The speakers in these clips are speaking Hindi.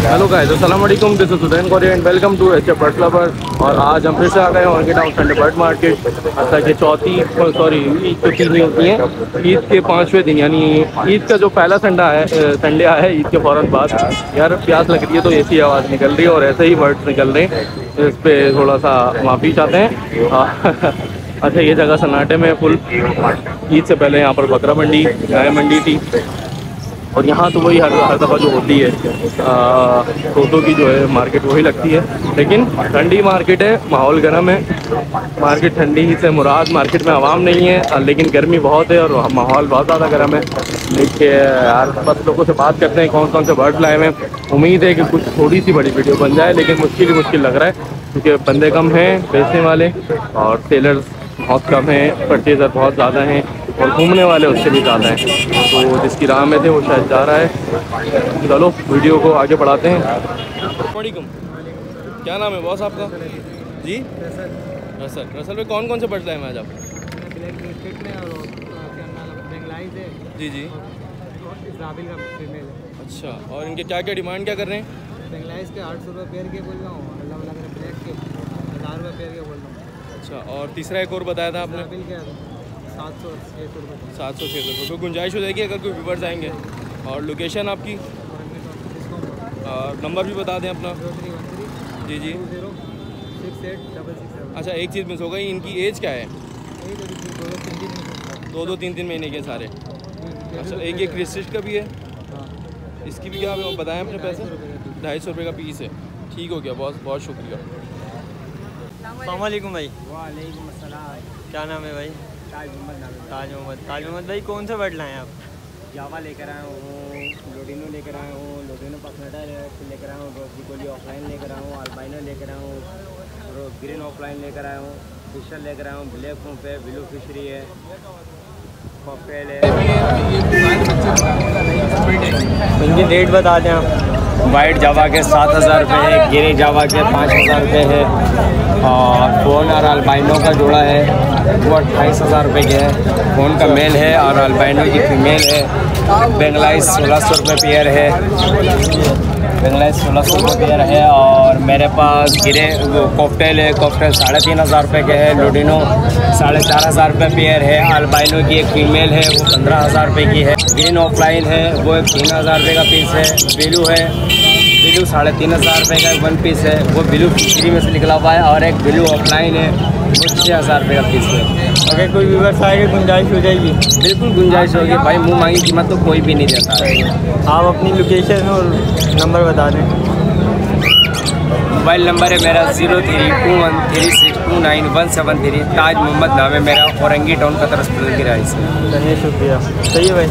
हेलो गाइस, अस्सलाम वालेकुम, this is Hussain Kori and welcome to HF bird lover. और आज हम फिर से आ गए ऑर्गे टाउन संडे बर्ड मार्केट। अच्छा कि ईद तो 3 ही होती हैं, ईद के 5वें दिन यानी ईद का जो पहला संडे आया है ईद के फ़ौरन बाद। यार प्यास लग रही है तो ऐसी आवाज़ निकल रही है और ऐसे ही वर्ड्स निकल रहे हैं, इस पर थोड़ा सा माफ़ी चाहते हैं। अच्छा, ये जगह सन्नाटे में फुल। ईद से पहले यहाँ पर बकरा मंडी, गाय मंडी थी और यहाँ तो वही हर दफ़ा जो होती है तोतों की जो है मार्केट वही लगती है, लेकिन ठंडी मार्केट है, माहौल गर्म है। मार्केट ठंडी ही से मुराद मार्केट में आवाम नहीं है, लेकिन गर्मी बहुत है और माहौल बहुत ज़्यादा गर्म है। देखिए यार, बस लोगों से बात करते हैं कौन कौन से बर्ड लाए हैं। उम्मीद है कि कुछ थोड़ी सी बड़ी वीडियो बन जाए, लेकिन मुश्किल लग रहा है क्योंकि बंदे कम हैं बेचने वाले और सेलर्स बहुत कम हैं, परचेज़र बहुत ज़्यादा हैं और घूमने वाले उससे भी ज़्यादा हैं। तो जिसकी राह में थे वो शायद जा रहा है। चलो वीडियो को आगे बढ़ाते हैं। वालेकुम, क्या नाम है बॉस आपका? जी रसल में कौन कौन से बर्ड लाए हैं आज आप? जी जी, अच्छा, और इनके क्या क्या डिमांड क्या कर रहे हैं? बेंगलाइज के 800 रुपये पेयर के बोल रहा हूँ, अलग ब्लैक के 1000 रुपये पेयर के बोल रहा हूँ। अच्छा, और तीसरा एक और बताया था आपने? 700-600 रुपये। 700-600 रुपये। कोई गुंजाइश हो जाएगी अगर कोई व्यूवर्स आएंगे? और लोकेशन आपकी और नंबर भी बता दें अपना। 0313 जी जी 206866। अच्छा, एक चीज़ मिस हो गई, इनकी एज क्या है? 2-3 महीने के सारे। अच्छा, एक क्रिस्टिश का भी है, इसकी भी क्या बताएं अपने पैसे? 250 रुपये का पीस है। ठीक हो गया, बहुत बहुत शुक्रिया। अस्सलाम वालेकुम भाई। वालेकुम अस्सलाम। क्या नाम है भाई? ताज मोहम्मद भाई, कौन सा बर्ड लाए हैं आप? जावा लेकर आया हूँ, लोडिनो लेकर आया हूँ, लोडिनो पसनटा लेकर आया हूँ, रोजीकोली ऑफलाइन लेकर आया हूँ, अल्बाइनो लेकर आया हूँ, ग्रीन ऑफलाइन लेकर आया हूँ, फिशर लेकर आया हूँ, ब्लैक फूफ है, ब्लू फिशरी है, कॉकटेल है। इनकी रेट बता दें आप। वाइट जावा के 7000 रुपये है, गिरे जावा के 5000 रुपये है और फोन और अल्बाइनो का जोड़ा है वो 28000 रुपये के है। फोन का मेल है और अल्बाइनो की फीमेल है। बेंगलाइज 1600 रुपये पेयर है, बेंगलाइज 1600 रुपये पेयर है। और मेरे पास गिरे वो कॉकटेल है, कॉकटेल 3500 रुपये के है। लोडिनो 4500 रुपये पेयर है। अल्बाइनो की एक फीमेल है वो 15000 रुपये की है। ग्रीन ऑफलाइन है वो 3000 रुपये का पीस है। बिलू है, बिलू 3500 रुपये का वन पीस है, वो बिलू फिशरी में से निकला हुआ है। और एक बिलू ऑफलाइन है वो 6000 रुपये का पीस है। अगर कोई व्यूवर्स आएगा गुंजाइश हो जाएगी? बिल्कुल गुंजाइश होगी भाई, मुँह मांगी कीमत तो कोई भी नहीं देता है। आप अपनी लोकेशन और नंबर बता दें। मोबाइल नंबर है मेरा 032136299173। ताज मोहम्मद नाम है मेरा, औरंगी टाउन कतर हॉस्पिटल की राइस है। चलिए शुक्रिया। सही है भाई।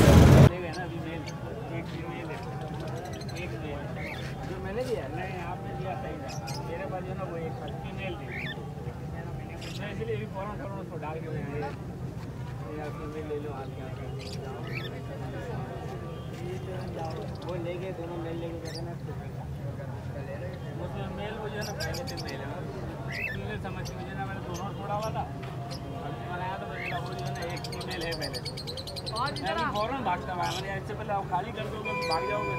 वो लेके दोनों मेल लेके गए ना, उसमें मेल वो जो है ना पहले 3 मेल है समझ मुझे ना, मैंने दोनों छोड़ा हुआ था, बनाया तो मेरा वो जो है ना एक फीमेल है पहले। फ़ौरन भागता हुआ मैंने, इससे पहले आप खाली कर दोगे भाग जाओगे।